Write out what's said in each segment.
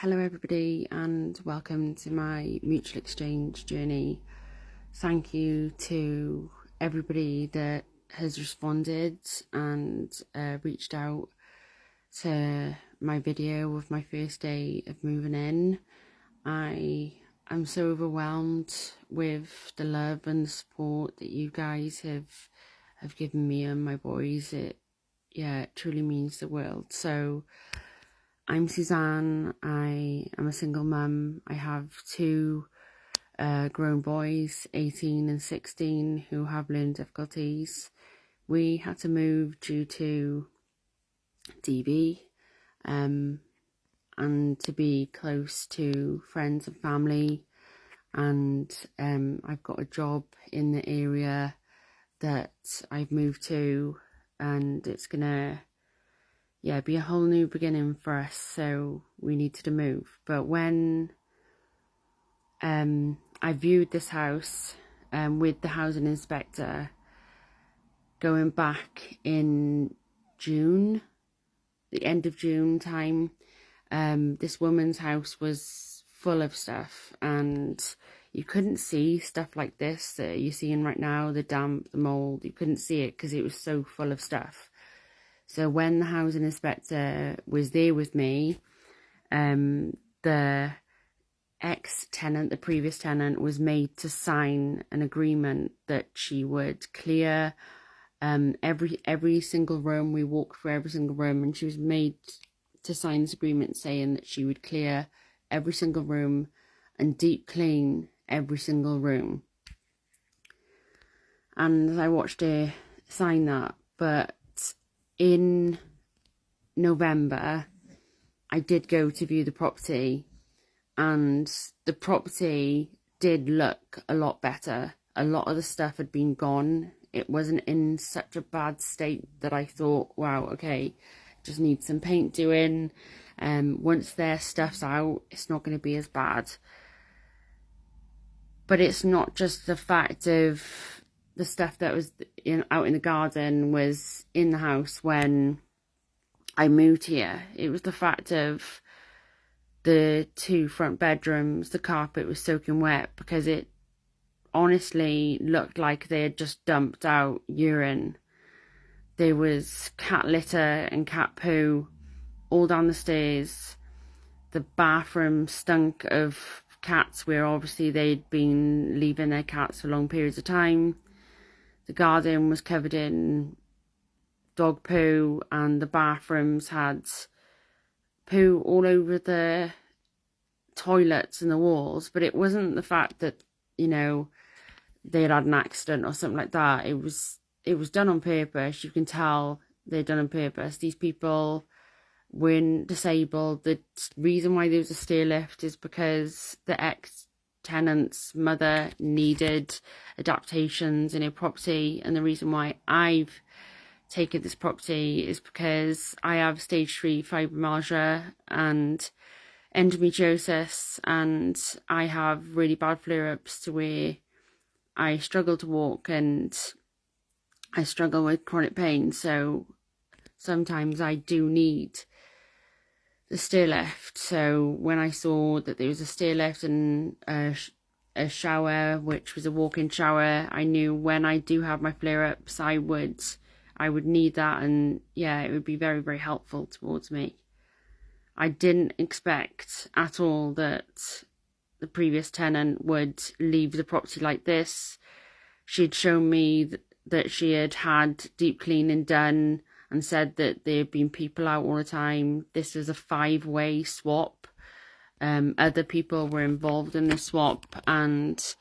Hello everybody and welcome to my mutual exchange journey. Thank you to everybody that has responded and reached out to my video of my first day of moving in. I am so overwhelmed with the love and the support that you guys have given me and my boys. It truly means the world. So I'm Suzanne. I am a single mum. I have two grown boys, 18 and 16, who have learning difficulties. We had to move due to DV and to be close to friends and family. And I've got a job in the area that I've moved to, and it's gonna be a whole new beginning for us, so we needed to move. But when I viewed this house with the housing inspector going back in June, the end of June time, this woman's house was full of stuff, and you couldn't see stuff like this that you're seeing right now, the damp, the mold. You couldn't see it because it was so full of stuff. So when the housing inspector was there with me, the ex-tenant, the previous tenant, was made to sign an agreement that she would clear every single room. We walked through every single room, and she was made to sign this agreement saying that she would clear every single room and deep clean every single room. And I watched her sign that, but in November, I did go to view the property, and the property did look a lot better. A lot of the stuff had been gone. It wasn't in such a bad state that I thought, wow, okay, just need some paint doing. Once their stuff's out, it's not going to be as bad. But it's not just the fact of the stuff that was out in the garden was in the house when I moved here. It was the fact of the two front bedrooms. The carpet was soaking wet because it honestly looked like they had just dumped out urine. There was cat litter and cat poo all down the stairs. The bathroom stunk of cats, where obviously they'd been leaving their cats for long periods of time. The garden was covered in dog poo, and the bathrooms had poo all over the toilets and the walls. But it wasn't the fact that, they had an accident or something like that. It was done on purpose. You can tell they're done on purpose. These people weren't disabled. The reason why there was a stair lift is because the ex-tenant's mother needed adaptations in her property, and the reason why I've taken this property is because I have stage 3 fibromyalgia and endometriosis, and I have really bad flare-ups to where I struggle to walk and I struggle with chronic pain. So sometimes I do need the stair lift. So when I saw that there was a stair lift and a shower, which was a walk-in shower, I knew when I do have my flare-ups, I would need that, and it would be very, very helpful towards me. I didn't expect at all that the previous tenant would leave the property like this. She'd shown me that she had deep cleaning done and said that there had been people out all the time. This was a 5-way swap. Other people were involved in the swap, and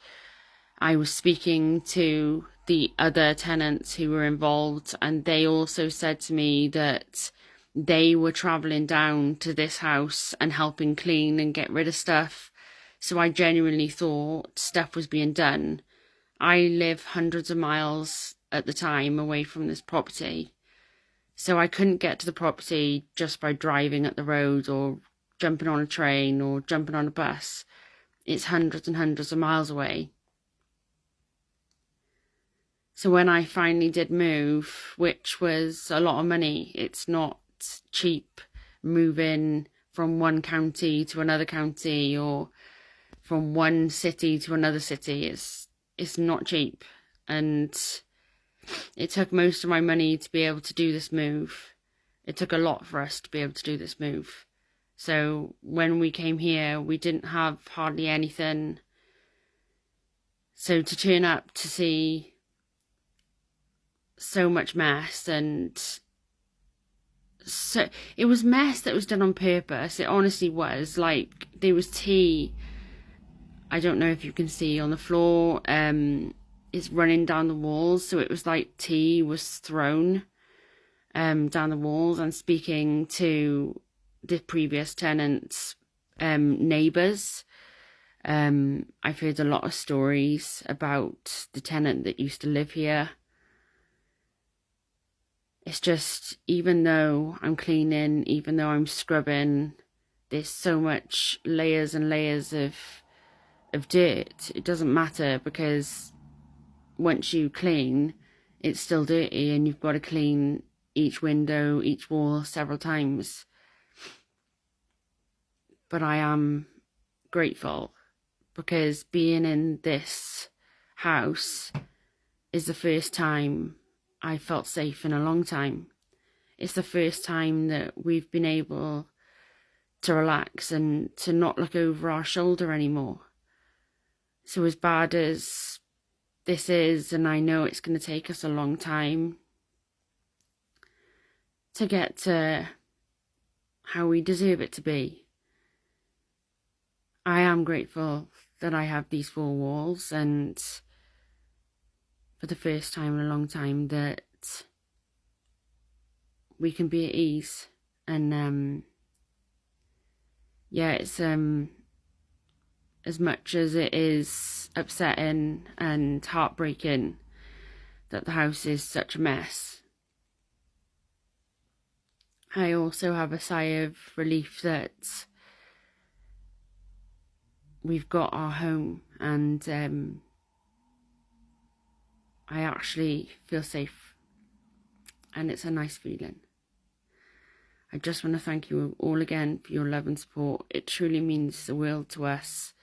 I was speaking to the other tenants who were involved, and they also said to me that they were travelling down to this house and helping clean and get rid of stuff. So I genuinely thought stuff was being done. I live hundreds of miles at the time away from this property, so I couldn't get to the property just by driving up the road or jumping on a train or jumping on a bus. It's hundreds and hundreds of miles away. So when I finally did move, which was a lot of money, it's not cheap moving from one county to another county or from one city to another city. It's not cheap, and it took most of my money to be able to do this move. It took a lot for us to be able to do this move. So when we came here, we didn't have hardly anything. So to turn up to see so much mess, and so it was mess that was done on purpose. It honestly was. Like, there was tea, I don't know if you can see, on the floor. It's running down the walls, so it was like tea was thrown down the walls. And speaking to the previous tenants' neighbours, I've heard a lot of stories about the tenant that used to live here. It's just, even though I'm cleaning, even though I'm scrubbing, there's so much layers and layers of dirt. It doesn't matter, because once you clean, it's still dirty, and you've got to clean each window, each wall several times. But I am grateful, because being in this house is the first time I felt safe in a long time. It's the first time that we've been able to relax and to not look over our shoulder anymore. So as bad as this is, and I know it's going to take us a long time to get to how we deserve it to be, I am grateful that I have these four walls, and for the first time in a long time that we can be at ease. And yeah, it's as much as it is upsetting and heartbreaking that the house is such a mess, I also have a sigh of relief that we've got our home, and I actually feel safe, and it's a nice feeling. I just want to thank you all again for your love and support. It truly means the world to us,